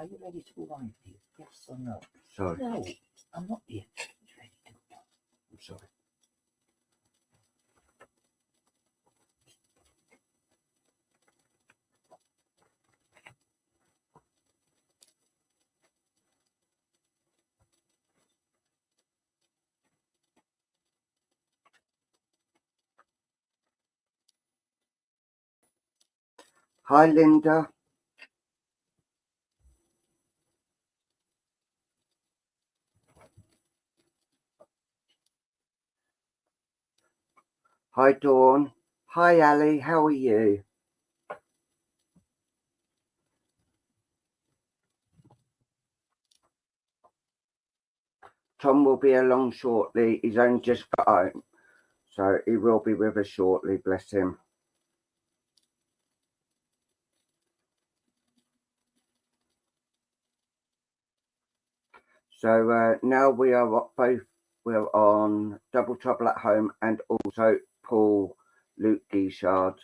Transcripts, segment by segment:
Are you ready to go live, dear? Yes or no? Sorry. No, I'm not yet ready to go. I'm sorry. Hi, Linda. Hi, Dawn. Hi, Ali. How are you? Tom will be along shortly. He's only just got home, so he will be with us shortly. Bless him. So now we are both. We're on Double Trouble at Home and also Paul Luke Guichard.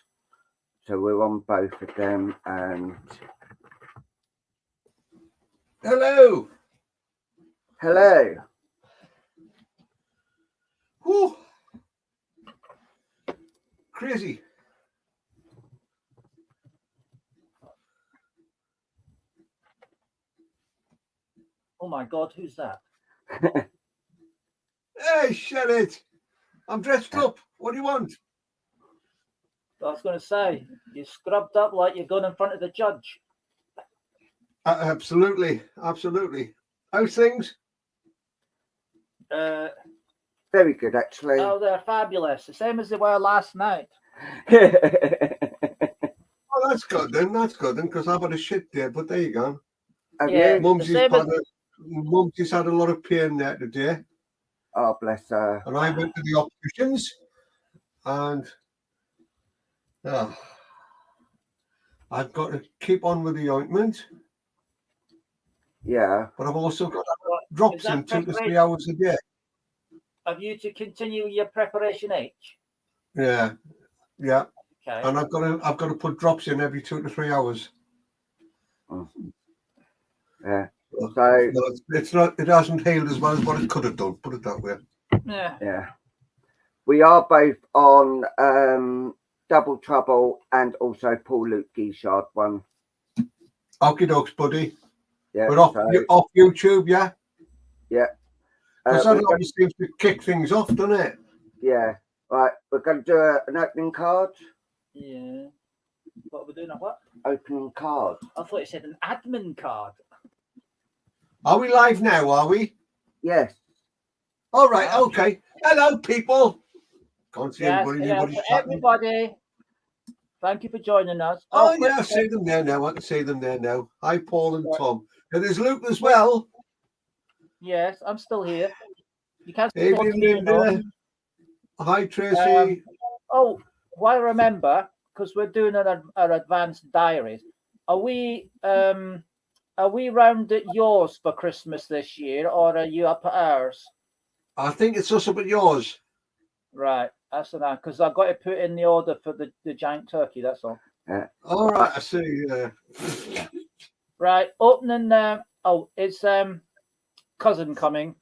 So we're on both of them. And hello. Hello. Whew. Crazy. Oh my God, who's that? Hey, shut it. I'm dressed up. What do you want? I was going to say, you scrubbed up like you're going in front of the judge. Absolutely. Absolutely. How's things? Very good, actually. Oh, they're fabulous. The same as they were last night. Oh, that's good then. That's good then, because I've had a shit day, but there you go. Yeah, Mumsy's had a lot of pain there today. Oh, bless her. And I went to the opticians and I've got to keep on with the ointment. Yeah. But I've also got drops in 2 to 3 hours a day. Have you to continue your preparation H? Yeah. Yeah. Okay. And I've got to put drops in every 2 to 3 hours. Yeah. So it hasn't healed as well as what it could have done, put it that way. Yeah. Yeah. We are both on Double Trouble and also Paul Luke Guichard one. Okie dokes, buddy. Yeah. We're off YouTube, yeah? Yeah. Because that always seems to kick things off, doesn't it? Yeah. Right. We're going to do an opening card. Yeah. What are we doing? A what? Opening card. I thought you said an admin card. Are we live now, are we? Yes. All right, okay. Hello, people. Can't see everybody. Everybody. Thank you for joining us. Oh, yeah, I see them there now. I can see them there now. Hi, Paul and Tom. And there's Luke as well. Yes, I'm still here. You can't see me. Hi, Tracy. I remember, because we're doing our advanced diaries. Are we round at yours for Christmas this year, or are you up at ours? I think it's us up at yours. Right, that's enough, because I've got to put in the order for the giant turkey, that's all. Yeah. All right, I see. Right, opening. Is cousin coming?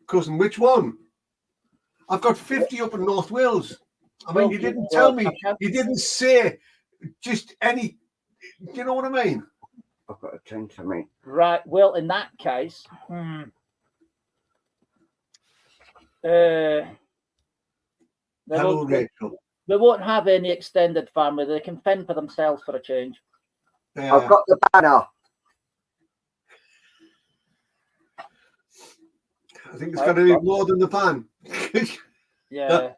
Cousin, which one? I've got 50 up in North Wales. I mean, you didn't tell me. You didn't say just any. Do you know what I mean? I've got to change something. Right. Well, in that case, Hello, Rachel. They won't have any extended family. They can fend for themselves for a change. I've got the banner. I think it's got to be more than the pan. Yeah.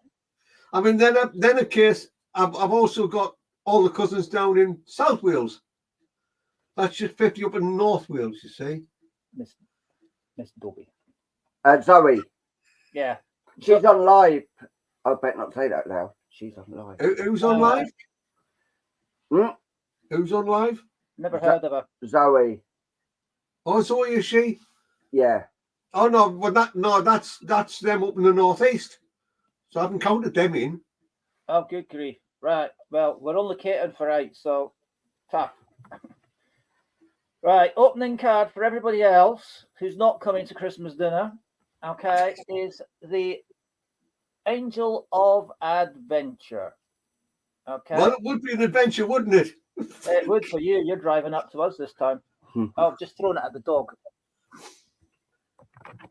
I mean, then a case. I've also got all the cousins down in South Wales. That's just 50 up in North Wales, you see. Miss Dobby. Zoe. Yeah. She's on live. I better not say that loud. She's on live. Who's on live? Who's on live? Never heard of her. Zoe. Oh, Zoe, is she? Yeah. Oh no, well that's them up in the northeast. So I haven't counted them in. Oh, good grief! Right. Well, we're only catered for 8, so tough. Right, opening card for everybody else who's not coming to Christmas dinner, okay, is the Angel of Adventure. Okay. Well, it would be an adventure, wouldn't it? It would for you. You're driving up to us this time. Oh, I've just thrown it at the dog.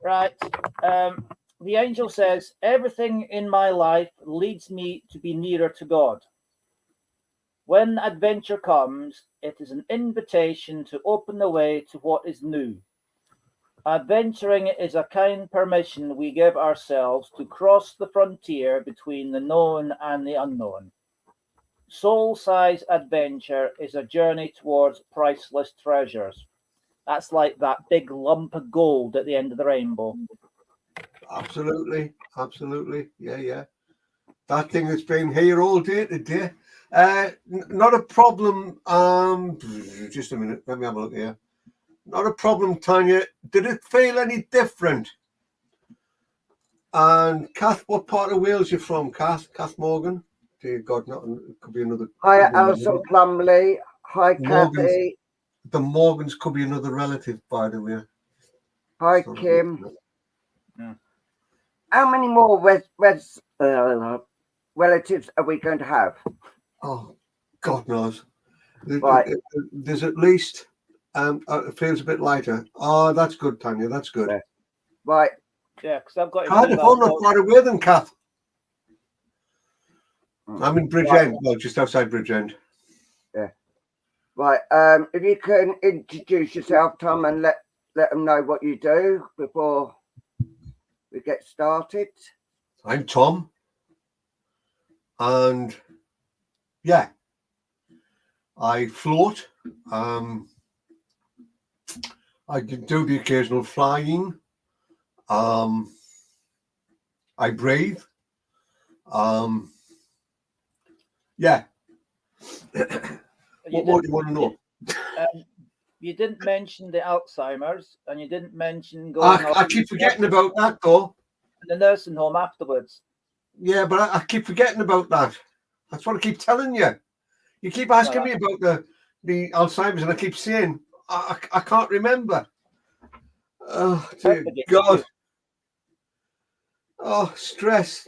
Right. The angel says, everything in my life leads me to be nearer to God. When adventure comes, it is an invitation to open the way to what is new. Adventuring is a kind permission we give ourselves to cross the frontier between the known and the unknown. Soul-size adventure is a journey towards priceless treasures. That's like that big lump of gold at the end of the rainbow. Absolutely, absolutely. Yeah. That thing that's been here all day today. Not a problem. Just a minute. Let me have a look here. Not a problem, Tanya. Did it feel any different? And Kath, what part of Wales you from, Kath? Kath Morgan? Dear God, not it could be another. Hi, Alison Plumley. Hi, Morgan's, Kathy. The Morgans could be another relative, by the way. Hi, Kim. How many more relatives are we going to have? Oh, God knows. Right. There's at least. It feels a bit lighter. Oh, that's good, Tanya. That's good. Yeah. Right. Yeah, because I've got. I'm not far away than Kath. I'm in Bridgend. Well, just outside Bridgend. Yeah. Right. If you can introduce yourself, Tom, and let them know what you do before we get started. I'm Tom, and yeah, I float. I do the occasional flying. I breathe. Yeah. What more do you want to know? You didn't mention the Alzheimer's, and you didn't mention going. I keep forgetting about that, though. The nursing home afterwards. Yeah, but I keep forgetting about that. That's what I keep telling you. You keep asking me about the Alzheimer's, and I keep saying I can't remember. Oh dear God! Oh, stress.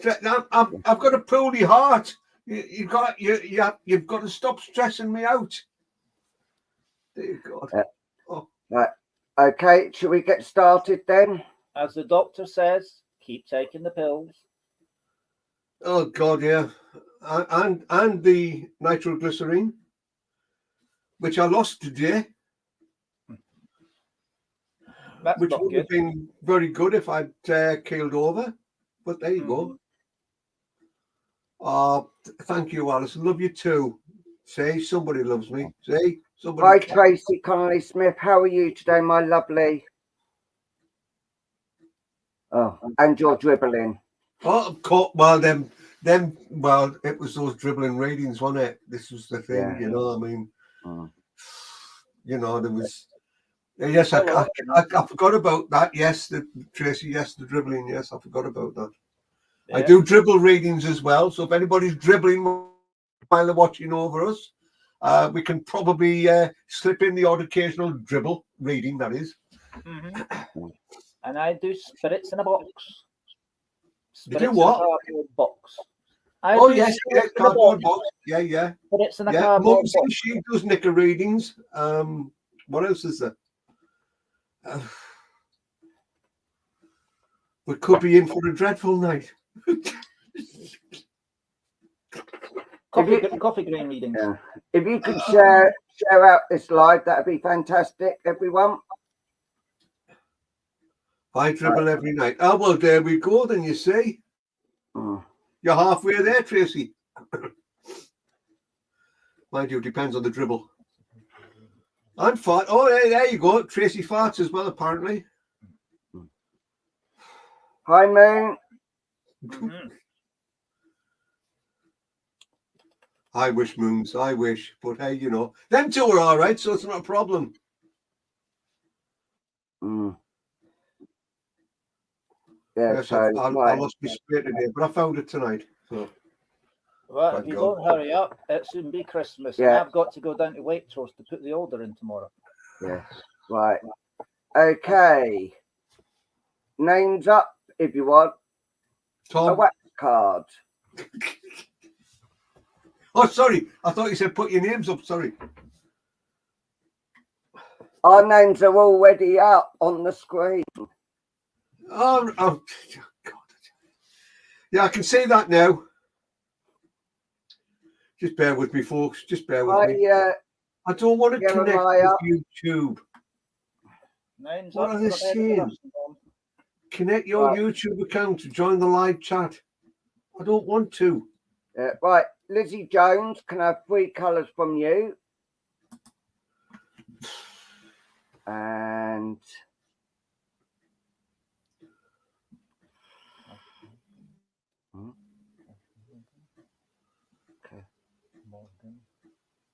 I've got a poorly heart. You've got to stop stressing me out. Dear God. Oh. Right. Okay. Should we get started then? As the doctor says, keep taking the pills. Oh God, yeah, and the nitroglycerine, which I lost today. That's which would have been very good if I'd keeled over. But there you go. Thank you, Alice. Love you too. Say, somebody loves me. Say, somebody. Hi, Tracy Connolly Smith. How are you today, my lovely? Oh, and you're dribbling. Oh, of course. Well, well, it was those dribbling readings, wasn't it? This was the thing, Yeah. you know. I mean, you know, there was. Yes, I forgot about that. Yes, Tracy. Yes, the dribbling. Yes, I forgot about that. Yeah. I do dribble readings as well. So if anybody's dribbling while they're watching over us, we can probably slip in the odd occasional dribble reading. That is. Mm-hmm. And I do spirits in a box. Spirits you do what? In a cardboard box. Yes, cardboard box. Yeah. Spirits in a cardboard box. She does knicker readings. What else is there? We could be in for a dreadful night. Coffee grain readings. Yeah. If you could share out this live, that'd be fantastic, everyone. I dribble every night. Oh, well, there we go, then, you see. You're halfway there, Tracy. Mind you, depends on the dribble. I'm fart. Oh, there you go. Tracy farts as well, apparently. Hi, Moon. I wish, Moons. I wish. But hey, you know, them two are all right, so it's not a problem. Yeah, yes, so I lost my spirit today, but I found it tonight. So. Well, if you don't hurry up, it'll soon be Christmas. Yeah. And I've got to go down to Waitrose to put the order in tomorrow. Yes. Right. Okay. Names up if you want. A Tom. wax card. Oh, sorry. I thought you said put your names up. Sorry. Our names are already up on the screen. Oh, God. Yeah, I can see that now. Just bear with me, folks. Just bear with me. I don't want to connect with YouTube. Names What up are they for the saying? Connect your YouTube account to join the live chat. I don't want to. Right, Lizzie Jones, can I have 3 colours from you? And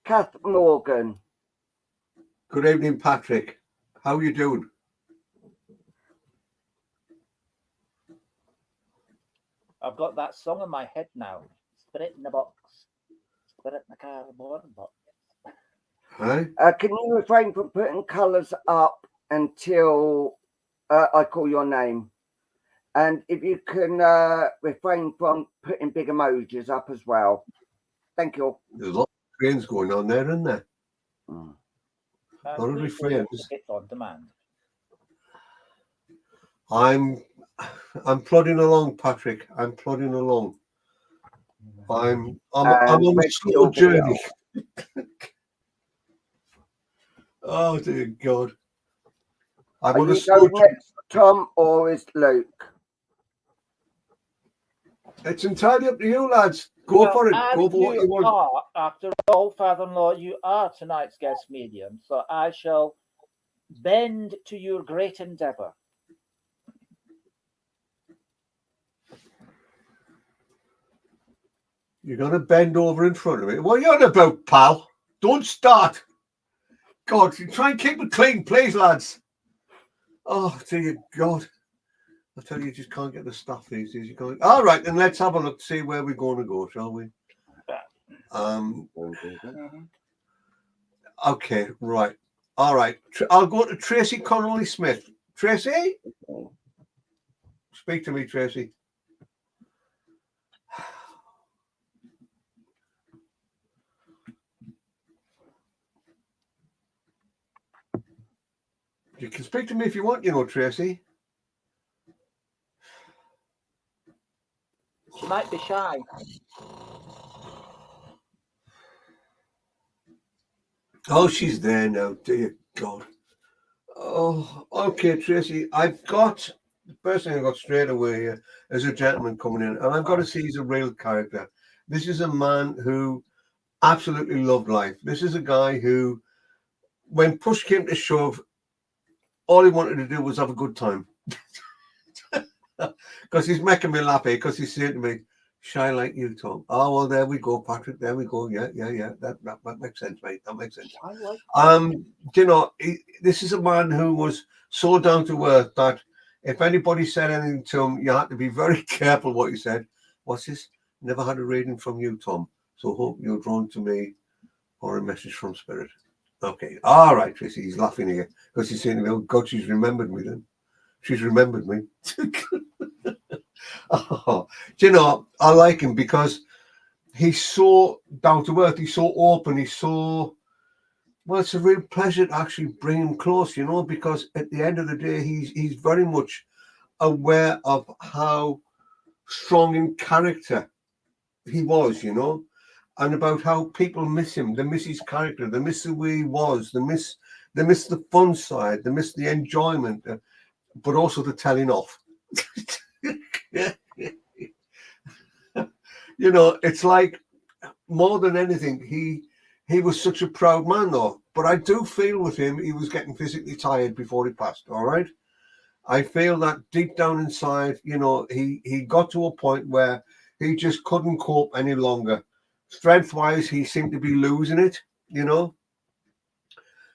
Kath Morgan. Good evening, Patrick. How are you doing? I've got that song in my head now. Spirit in the box. Spirit in the cardboard box. Hi. Can you refrain from putting colours up until I call your name? And if you can refrain from putting big emojis up as well. Thank you. There's a lot of trains going on there, isn't there? A lot of refrains. On demand. I'm plodding along, Patrick. I'm plodding along. I'm on a slow journey. Oh dear God. I'm on a slow journey. Next, Tom, or is Luke? It's entirely up to you, lads. Go for it. Go for what you want. After all, father-in-law, you are tonight's guest medium, so I shall bend to your great endeavour. You're going to bend over in front of me. What are you on about, pal? Don't start. God, try and keep it clean, please, lads. Oh, dear God. I tell you just can't get the stuff these days. All right, then let's have a look, see where we're going to go, shall we? Okay, right. All right. I'll go to Tracy Connolly Smith. Tracy? Speak to me, Tracy. You can speak to me if you want, you know, Tracy. She might be shy. Oh, she's there now, dear God. Oh, okay, Tracy. I've got the first thing I got straight away here is a gentleman coming in, and I've got to see he's a real character. This is a man who absolutely loved life. This is a guy who, when push came to shove, all he wanted to do was have a good time. Because he's making me laugh here, because he's saying to me, shy like you, Tom. Oh, well, there we go, Patrick. There we go. Yeah. That makes sense, mate. That makes sense. You know, this is a man who was so down to earth that if anybody said anything to him, you had to be very careful what you said. What's this? Never had a reading from you, Tom. So hope you're drawn to me or a message from Spirit. Okay. All right, Tracy. He's laughing here because he's saying to me, oh, God, she's remembered me then. She's remembered me. Oh, do you know, I like him because he's so down to earth, he's so open, he's so, well, it's a real pleasure to actually bring him close, you know, because at the end of the day, he's very much aware of how strong in character he was, you know, and about how people miss him. They miss his character, they miss the way he was, they miss the fun side, they miss the enjoyment, but also the telling off. You know, it's like more than anything, he was such a proud man, though. But I do feel with him, he was getting physically tired before he passed. All right, I feel that deep down inside, you know, he got to a point where he just couldn't cope any longer. Strength-wise, he seemed to be losing it, you know.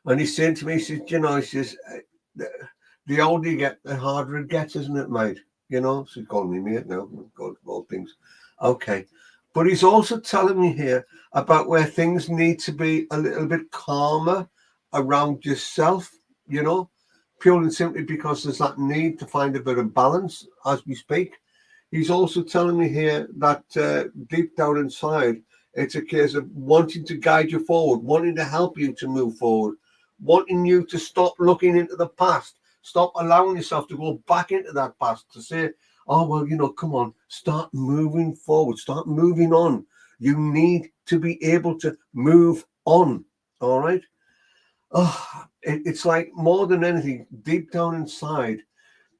And he's saying to me, he says, you know, he says, the older you get, the harder it gets, isn't it, mate? You know, so he's calling me mate now, God, all things. Okay. But he's also telling me here about where things need to be a little bit calmer around yourself, you know, purely and simply because there's that need to find a bit of balance as we speak. He's also telling me here that deep down inside, it's a case of wanting to guide you forward, wanting to help you to move forward, wanting you to stop looking into the past, stop allowing yourself to go back into that past, to say, oh, well, you know, come on, start moving forward, start moving on. You need to be able to move on, all right? Oh, it's like more than anything, deep down inside,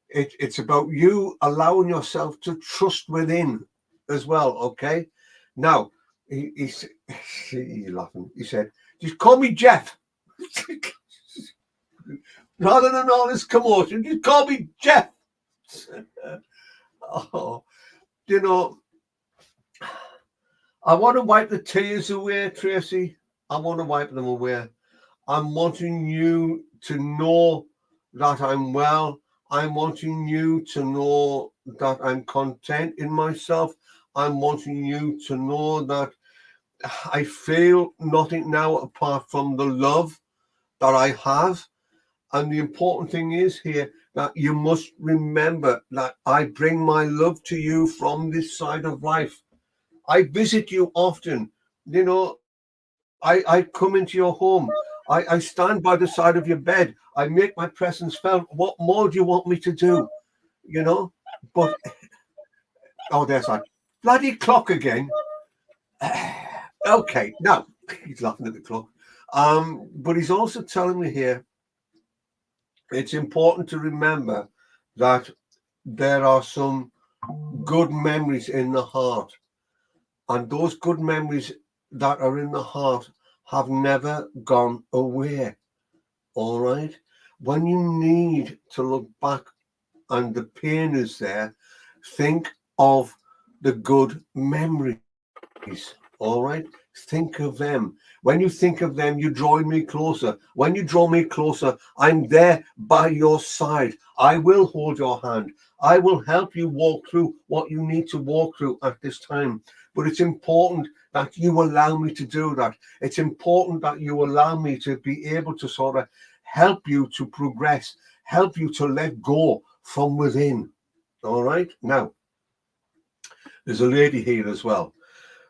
it's about you allowing yourself to trust within as well, okay? Now, he's laughing. He said, just call me Jeff. Rather than all this commotion, just call me Jeff. Oh, you know, I want to wipe the tears away, Tracy. I want to wipe them away. I'm wanting you to know that I'm well. I'm wanting you to know that I'm content in myself. I'm wanting you to know that I feel nothing now apart from the love that I have. And the important thing is here that you must remember that I bring my love to you from this side of life. I visit you often. You know, I come into your home. I stand by the side of your bed. I make my presence felt. What more do you want me to do? You know, but oh, there's that bloody clock again. Okay, now he's laughing at the clock. But he's also telling me here it's important to remember that there are some good memories in the heart, and those good memories that are in the heart have never gone away. All right. When you need to look back and the pain is there, think of the good memories. All right. Think of them. When you think of them, you draw me closer. When you draw me closer, I'm there by your side. I will hold your hand. I will help you walk through what you need to walk through at this time. But it's important that you allow me to do that. It's important that you allow me to be able to sort of help you to progress, help you to let go from within. All right. Now, there's a lady here as well.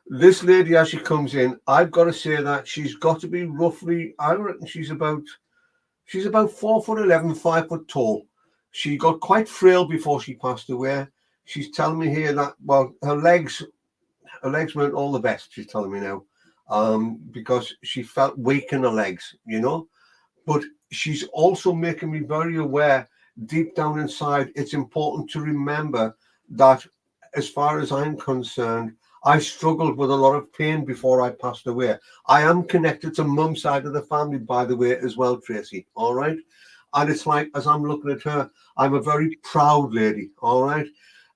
This lady, as she comes in, I've got to say that she's got to be roughly, I reckon she's about 4'11", 5 foot tall. She got quite frail before she passed away. She's telling me here that, well, her legs weren't all the best, she's telling me now, because she felt weak in her legs, you know. But she's also making me very aware, deep down inside, it's important to remember that as far as I'm concerned, I struggled with a lot of pain before I passed away. I am connected to mum's side of the family, by the way, as well, Tracy, all right? And it's like, as I'm looking at her, I'm a very proud lady, all right?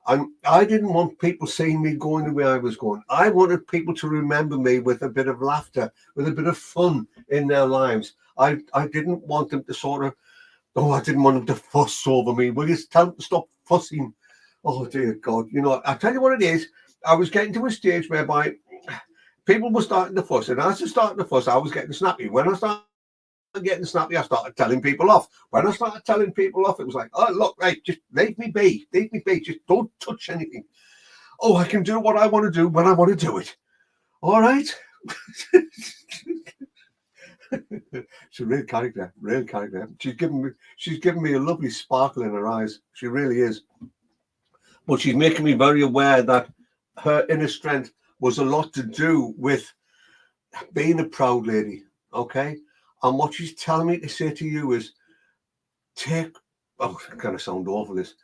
And I didn't want people seeing me going the way I was going. I wanted people to remember me with a bit of laughter, with a bit of fun in their lives. I didn't want them to sort of, I didn't want them to fuss over me. Will you tell them to stop fussing? Oh, dear God. You know, I tell you what it is. I was getting to a stage whereby people were starting to fuss. And as they started to fuss, I was getting snappy. When I started getting snappy, I started telling people off. When I started telling people off, it was like, oh, look, right, just leave me be. Just don't touch anything. Oh, I can do what I want to do when I want to do it. All right. She's a real character. She's given me a lovely sparkle in her eyes. She really is. But she's making me very aware that her inner strength was a lot to do with being a proud lady, okay? And what she's telling me to say to you is it's going to sound awful, this.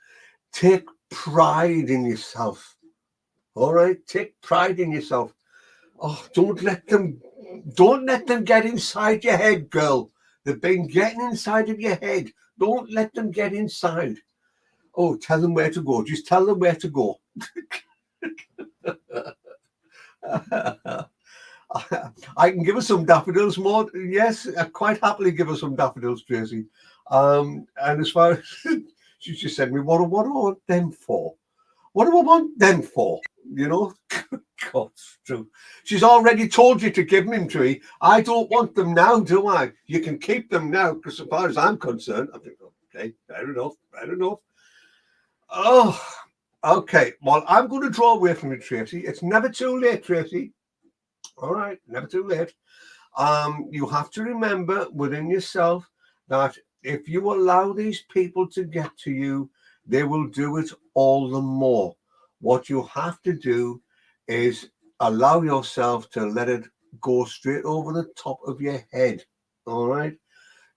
Take pride in yourself, all right? Take pride in yourself. Oh, don't let them get inside your head, girl. They've been getting inside of your head. Don't let them get inside. Oh, tell them where to go. Just tell them where to go. I can give her some daffodils more. Yes, I quite happily give her some daffodils, Tracy. And as far as she just said to me, what do I want them for? What do I want them for? You know, God, it's true. She's already told you to give them to me. I don't want them now, do I? You can keep them now, because as far as I'm concerned, I think, okay, fair enough, fair enough. Oh, okay. Well, I'm going to draw away from you, Tracy. It's never too late, Tracy. All right, never too late. You have to remember within yourself that if you allow these people to get to you, they will do it all the more. What you have to do is allow yourself to let it go straight over the top of your head. All right?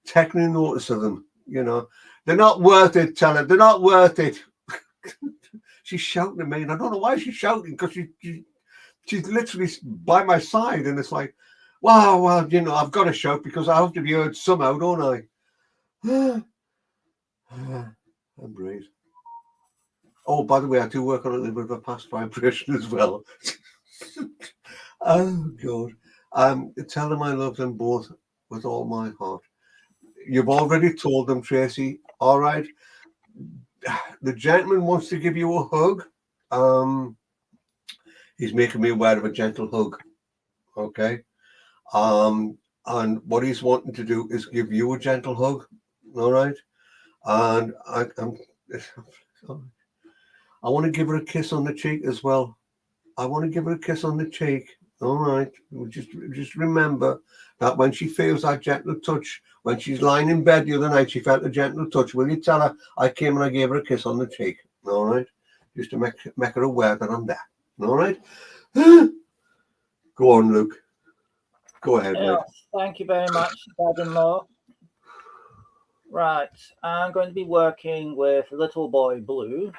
Take no notice of them. You know, they're not worth it, tell her. They're not worth it. She's shouting at me, and I don't know why she's shouting, because she's literally by my side, and it's like, wow, well, you know, I've got to shout because I have to be heard somehow, don't I? And breathe. Oh, by the way, I do work on a little bit of a past vibration as well. Oh, God. Tell them I love them both with all my heart. You've already told them, Tracy. All right. The gentleman wants to give you a hug. He's making me aware of a gentle hug. Okay. And what he's wanting to do is give you a gentle hug. All right. And I want to give her a kiss on the cheek as well. I want to give her a kiss on the cheek. All right. Just remember that when she feels that gentle touch, when she's lying in bed the other night, she felt a gentle touch. Will you tell her I came and I gave her a kiss on the cheek? All right. Just to make her aware that I'm there. All right. Go on, Luke. Go ahead, mate. Thank you very much, Dad-in-law. Right. I'm going to be working with Little Boy Blue.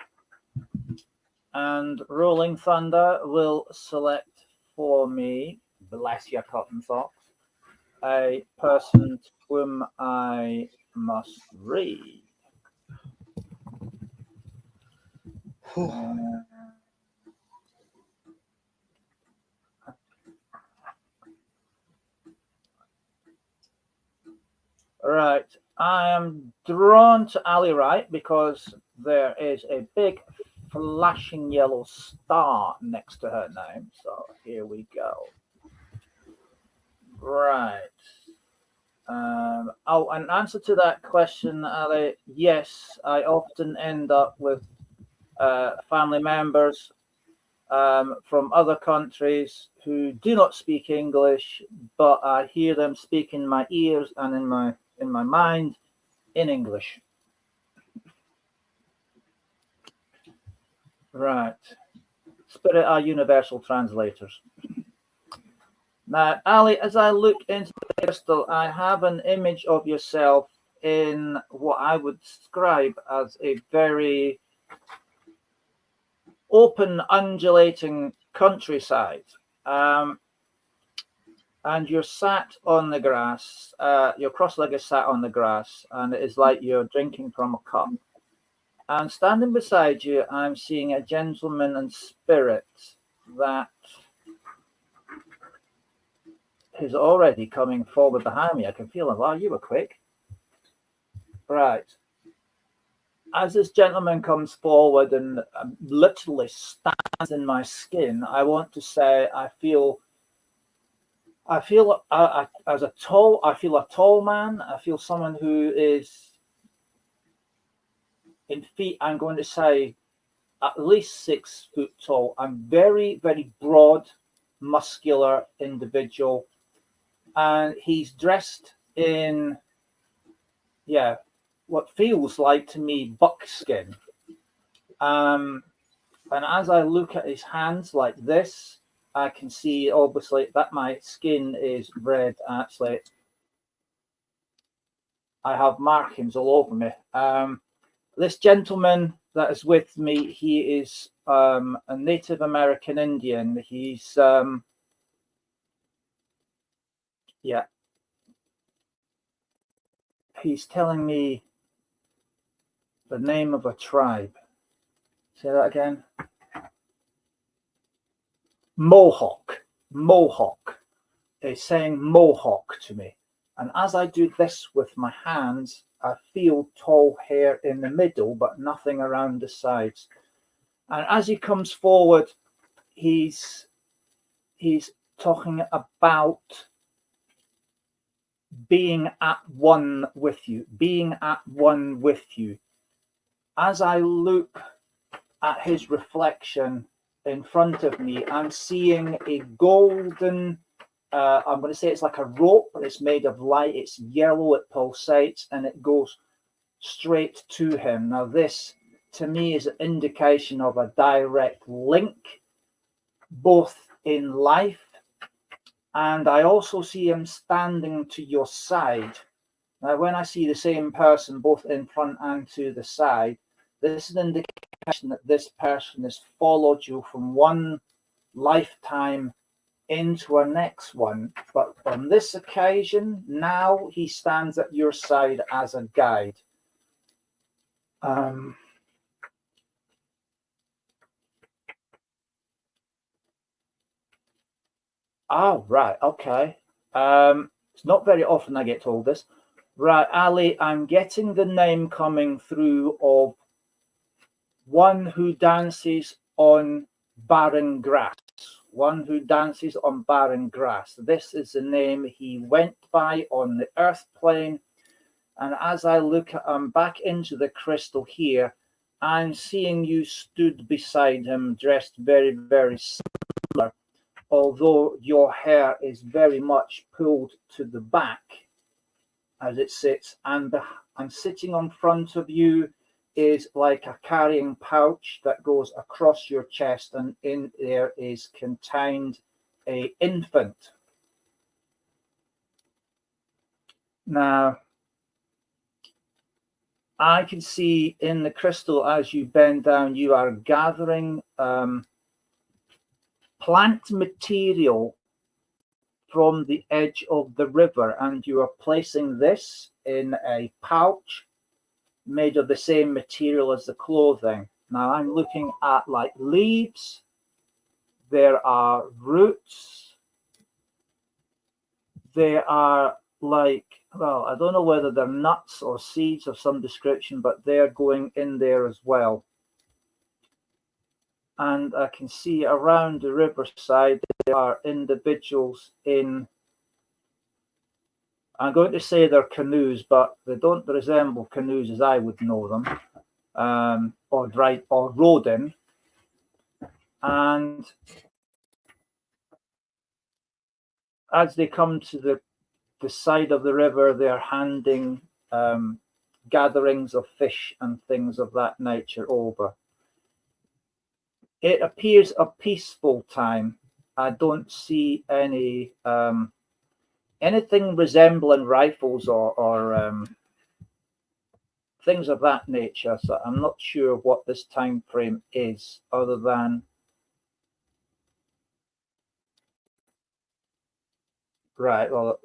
And Rolling Thunder will select for me, bless your cotton socks, a person to whom I must read. Right. I am drawn to Ali Wright because there is a big flashing yellow star next to her name. So here we go. Right. In answer to that question, Ali, yes, I often end up with family members from other countries who do not speak English, but I hear them speak in my ears and in my mind in English. Right. Spirit are universal translators. Now, Ali, as I look into the crystal, I have an image of yourself in what I would describe as a very open, undulating countryside. And you're sat on the grass, your cross-leg is sat on the grass, and it is like you're drinking from a cup. And standing beside you, I'm seeing a gentleman and spirit that is already coming forward behind me. I can feel him. Wow, you were quick. Right. As this gentleman comes forward and literally stands in my skin, I want to say I feel a tall man. I feel someone who is in feet, I'm going to say at least 6 foot tall. I'm very, very broad, muscular individual. And he's dressed in, what feels like to me buckskin. And as I look at his hands like this, I can see obviously that my skin is red. Actually, I have markings all over me. This gentleman that is with me, he is a Native American Indian. He's he's telling me the name of a tribe. Say that again. Mohawk. Mohawk. He's saying Mohawk to me. And as I do this with my hands, I feel tall hair in the middle, but nothing around the sides. And as he comes forward, he's talking about being at one with you, being at one with you. As I look at his reflection in front of me, I'm seeing a golden, I'm going to say it's like a rope, but it's made of light. It's yellow, it pulsates, and it goes straight to him. Now, this to me is an indication of a direct link, both in life, and I also see him standing to your side. Now, when I see the same person both in front and to the side, this is an indication that this person has followed you from one lifetime into a next one. But on this occasion, now he stands at your side as a guide. Oh, right. Okay. It's not very often I get told this. Right, Ali, I'm getting the name coming through of one who dances on barren grass. One who dances on barren grass. This is the name he went by on the earth plane. And as I look back into the crystal here, I'm seeing you stood beside him, dressed very, very similar, although your hair is very much pulled to the back as it sits, and sitting on front of you is like a carrying pouch that goes across your chest, and in there is contained an infant. Now, I can see in the crystal as you bend down, you are gathering plant material from the edge of the river, and you are placing this in a pouch made of the same material as the clothing. Now I'm looking at like leaves, there are roots, there are like, well, I don't know whether they're nuts or seeds of some description, but they're going in there as well. And I can see around the riverside there are individuals in, I'm going to say they're canoes, but they don't resemble canoes as I would know them, or rowed in. And as they come to the side of the river, they're handing gatherings of fish and things of that nature over. It appears a peaceful time. I don't see any anything resembling rifles or things of that nature. So I'm not sure what this time frame is, other than right. Well,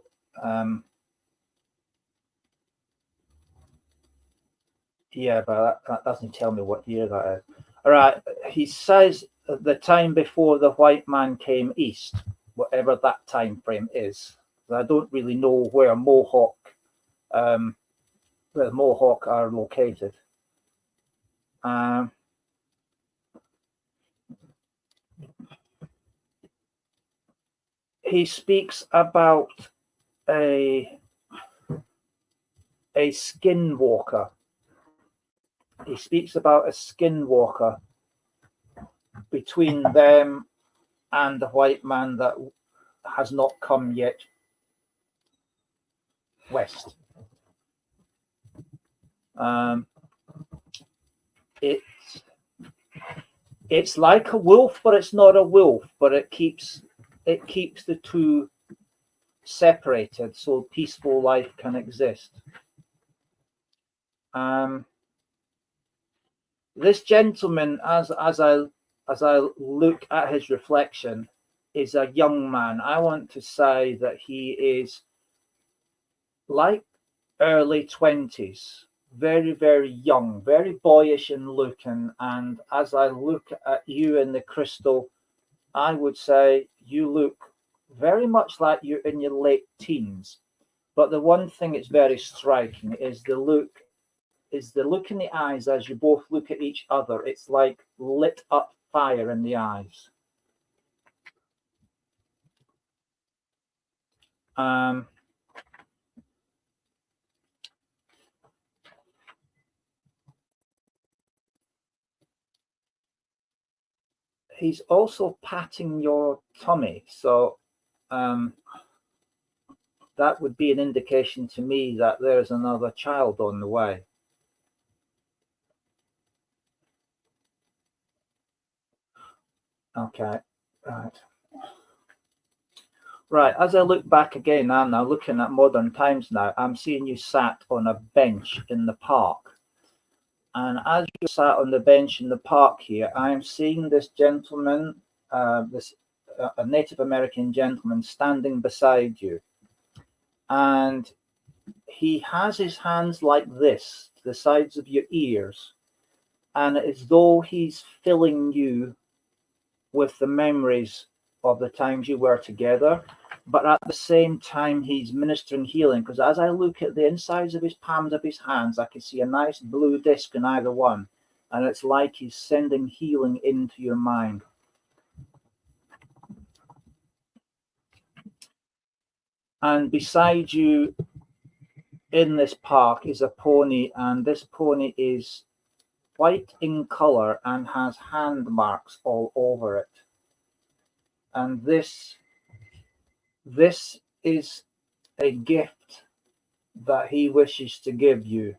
yeah, but that doesn't tell me what year that is. All right, he says the time before the white man came east, whatever that time frame is. I don't really know where Mohawk are located. He speaks about a skinwalker. He speaks about a skinwalker between them and the white man that has not come yet west. It's like a wolf, but it's not a wolf. But it keeps the two separated, so peaceful life can exist. This gentleman, as I look at his reflection, is a young man. I want to say that he is like early 20s, very, very young, very boyish in looking. And as I look at you in the crystal, I would say you look very much like you're in your late teens. But the one thing that's very striking is the look in the eyes as you both look at each other. It's like lit up fire in the eyes. He's also patting your tummy, so that would be an indication to me that there's another child on the way. Okay, right. Right, as I look back again, I'm now looking at modern times now, I'm seeing you sat on a bench in the park. And as you sat on the bench in the park here, I'm seeing this gentleman, a Native American gentleman standing beside you. And he has his hands like this, to the sides of your ears. And it's though he's filling you with the memories of the times you were together. But at the same time, he's ministering healing, because as I look at the insides of his palms of his hands, I can see a nice blue disc in either one. And it's like he's sending healing into your mind. And beside you in this park is a pony, and this pony is white in color and has hand marks all over it. And this is a gift that he wishes to give you,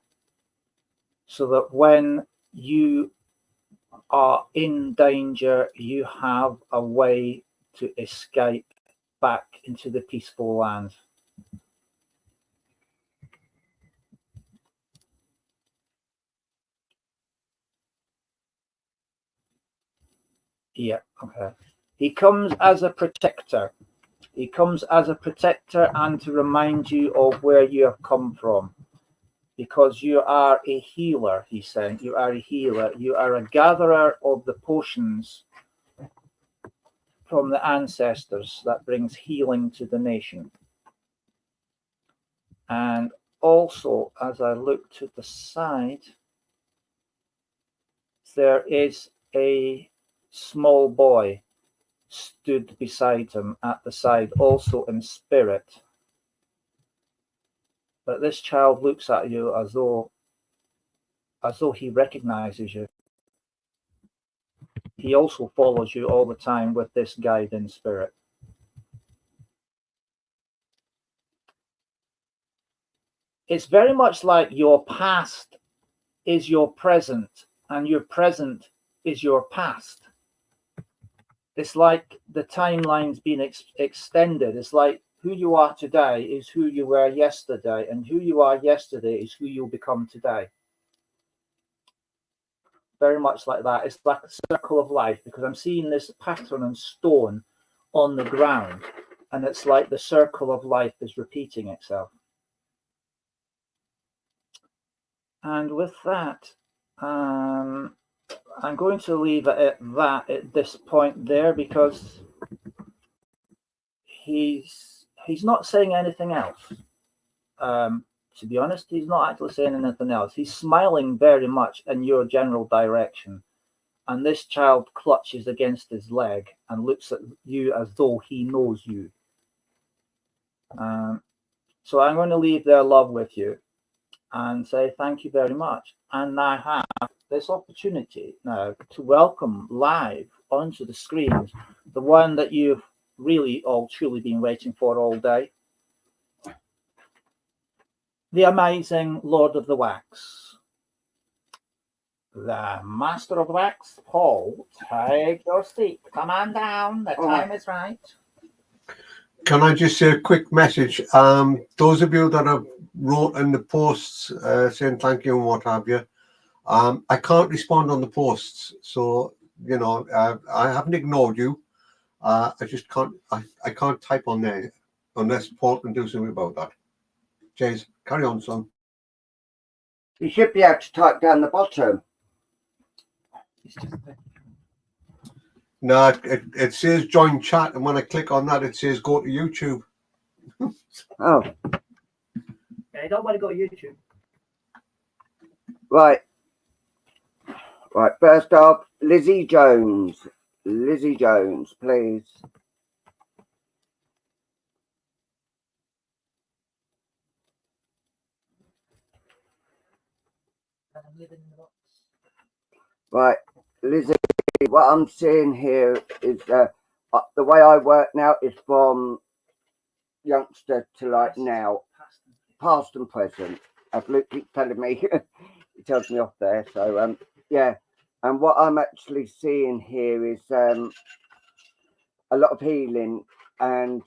so that when you are in danger, you have a way to escape back into the peaceful land. Yeah, okay. He comes as a protector. He comes as a protector and to remind you of where you have come from. Because you are a healer, he's saying. You are a healer. You are a gatherer of the potions from the ancestors that brings healing to the nation. And also, as I look to the side, there is a small boy stood beside him at the side, also in spirit. But this child looks at you as though he recognizes you. He also follows you all the time with this guide in spirit. It's very much like your past is your present and your present is your past. It's like the timeline's been extended. It's like who you are today is who you were yesterday, and who you are yesterday is who you'll become today. Very much like that. It's like a circle of life, because I'm seeing this pattern in stone on the ground, and it's like the circle of life is repeating itself. And with that, I'm going to leave it at that at this point there, because he's not saying anything else. To be honest, he's not actually saying anything else. He's smiling very much in your general direction. And this child clutches against his leg and looks at you as though he knows you. So I'm going to leave their love with you and say thank you very much. And I have this opportunity now to welcome live onto the screens the one that you've really all truly been waiting for all day. The amazing Lord of the Wax. The Master of Wax, Paul, take your seat. Come on down. The time is right. Can I just say a quick message? Those of you that have wrote in the posts saying thank you and what have you, I can't respond on the posts. So, you know, I haven't ignored you. I just can't, I can't type on there unless Paul can do something about that. James, carry on, son. You should be able to type down the bottom. No, it says join chat, and when I click on that, it says go to YouTube. Oh. I don't want to go to YouTube. Right. Right, first off, Lizzie Jones. Lizzie Jones, please. Right, Lizzie, what I'm seeing here is the way I work now is from youngster to like now, past and present. As Luke keeps telling me, he tells me off there. So yeah, and what I'm actually seeing here is a lot of healing, and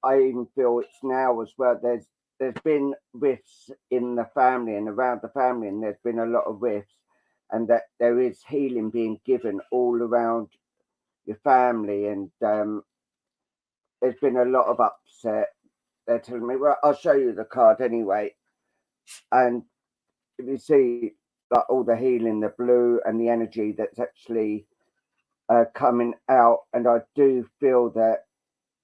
I even feel it's now as well. There's been rifts in the family and around the family, and there's been a lot of rifts, and that there is healing being given all around your family, and there's been a lot of upset. They're telling me, well, I'll show you the card anyway, and if you see like all the healing, the blue and the energy that's actually coming out, and I do feel that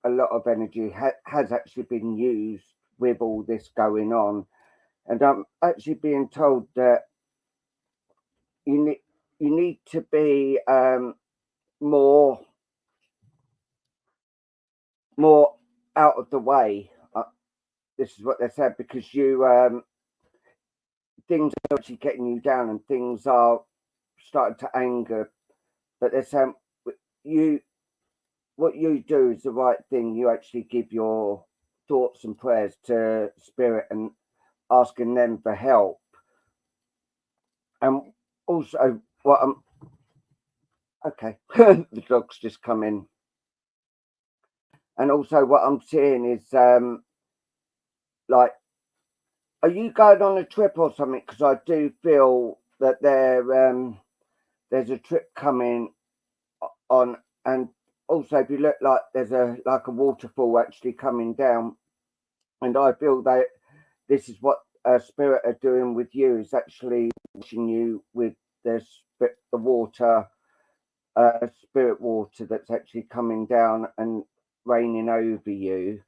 a lot of energy has actually been used with all this going on, and I'm actually being told that you need to be more out of the way. This is what they said, because you things are actually getting you down, and things are starting to anger. But they're saying what you do is the right thing. You actually give your thoughts and prayers to spirit and asking them for help. And also, what I'm okay, the dog's just come in. And also, what I'm seeing is like, are you going on a trip or something? Because I do feel that there's a trip coming on, and also if you look, like there's a waterfall actually coming down, and I feel that this is what spirit are doing with you, is actually washing you with the water, spirit water that's actually coming down and raining over you.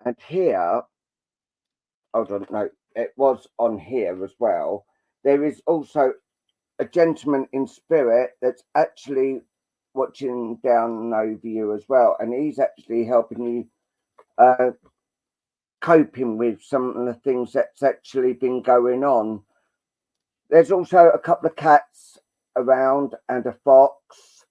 And here, hold on, no, it was on here as well. There is also a gentleman in spirit that's actually watching down over you as well, and he's actually helping you coping with some of the things that's actually been going on. There's also a couple of cats around and a fox,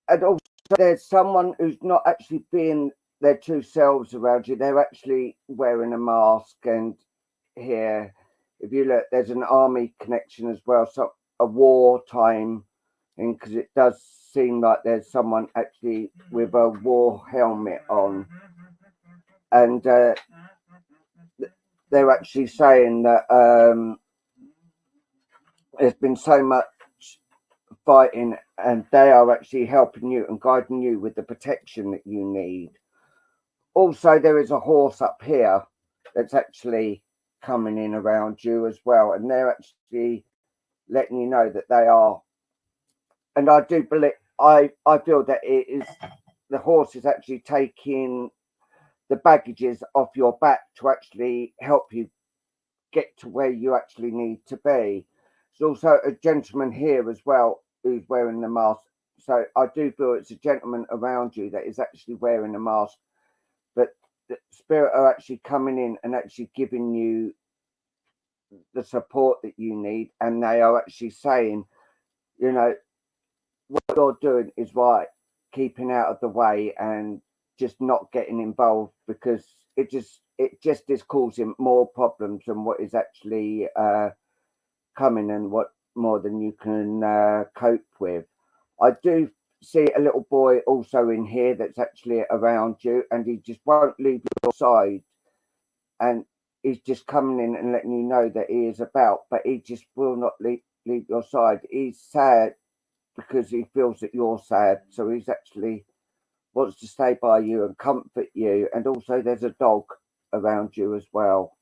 and also there's someone who's not actually being their true selves around you. They're actually wearing a mask, and here, if you look, there's an army connection as well, so a wartime thing, because it does seem like there's someone actually with a war helmet on, and they're actually saying that there's been so much fighting, and they are actually helping you and guiding you with the protection that you need. Also, there is a horse up here that's actually coming in around you as well, and they're actually letting you know that they are. And I do believe, I feel that it is, the horse is actually taking the baggages off your back to actually help you get to where you actually need to be. There's also a gentleman here as well who's wearing the mask. So I do feel it's a gentleman around you that is actually wearing a mask, but the spirit are actually coming in and actually giving you the support that you need, and they are actually saying, you know, what you're doing is right, keeping out of the way and just not getting involved, because it just is causing more problems than what is actually coming, and what more than you can cope with. I do see a little boy also in here that's actually around you, and he just won't leave your side, and he's just coming in and letting you know that he is about, but he just will not leave your side. He's sad because he feels that you're sad, so he's actually wants to stay by you and comfort you. And also there's a dog around you as well.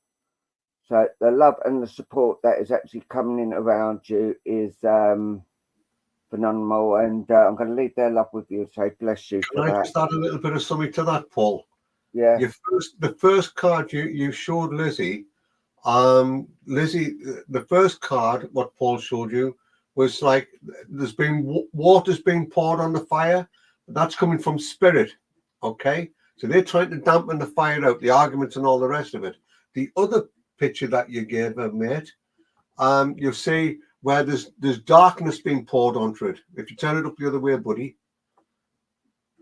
So the love and the support that is actually coming in around you is phenomenal, and I'm going to leave their love with you. So bless you for Can I that. just add a little bit of something to that, Paul? Yeah. The first card you showed Lizzie, Lizzie, the first card, what Paul showed you, was like there's been water's being poured on the fire. That's coming from spirit, okay? So they're trying to dampen the fire out, the arguments and all the rest of it. The other picture that you gave her, mate, you'll see where there's darkness being poured onto it. If you turn it up the other way, buddy,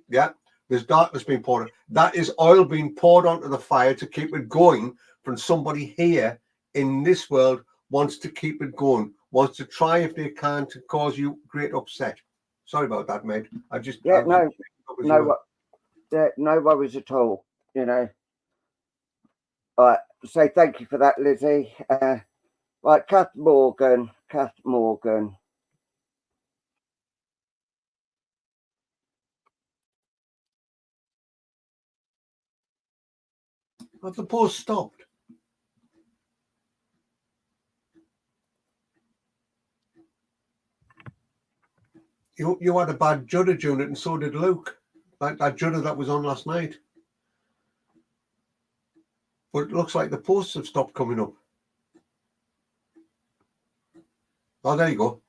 yeah, there's darkness being poured. That is oil being poured onto the fire to keep it going from somebody here in this world wants to keep it going, wants to try if they can to cause you great upset. Sorry about that, mate. No worries at all. You know. Right, say thank you for that, Lizzie. Right, Kath Morgan. Have the pause stopped? You had a bad judder during it, and so did Luke. Like that judder that was on last night. But it looks like the posts have stopped coming up. Oh, there you go.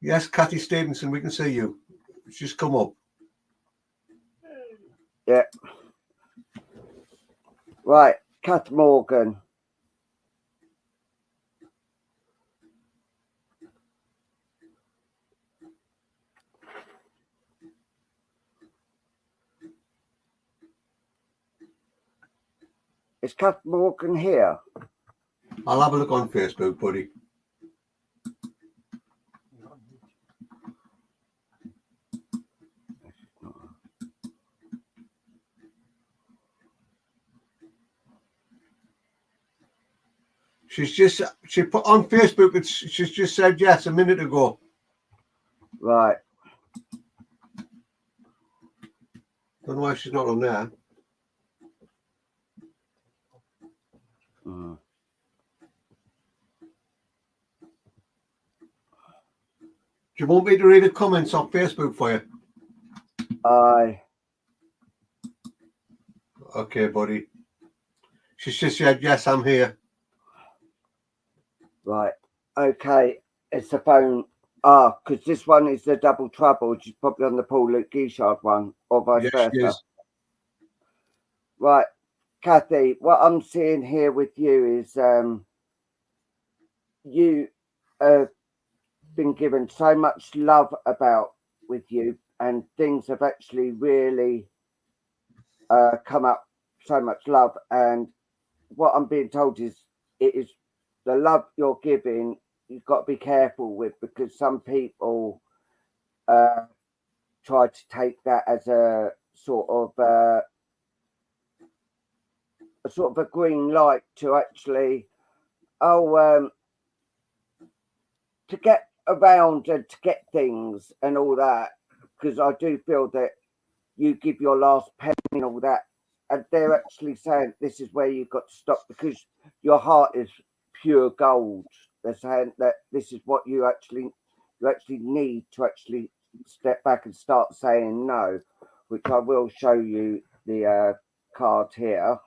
Yes, Kathy Stevenson, we can see you. She's come up. Yeah. Right, Kath Morgan. Is Kath Morgan here? I'll have a look on Facebook, buddy. She put on Facebook, she's just said yes a minute ago. Right. Don't know why she's not on there. Mm. Do you want me to read the comments on Facebook for you? Aye. Okay, buddy. She's just said, yes, I'm here. Right. Okay. It's the phone. Because this one is the double trouble, which is probably on the Paul Luke Guichard one, or vice versa. Yes. Right. Kathy, what I'm seeing here with you is you have been given so much love about with you, and things have actually really come up, so much love. And what I'm being told is it is the love you're giving, you've got to be careful with, because some people try to take that as a sort of a green light to actually to get around and to get things and all that, because I do feel that you give your last penny and all that, and they're actually saying this is where you've got to stop, because your heart is pure gold. They're saying that this is what you actually need to actually step back and start saying no, which I will show you the card here.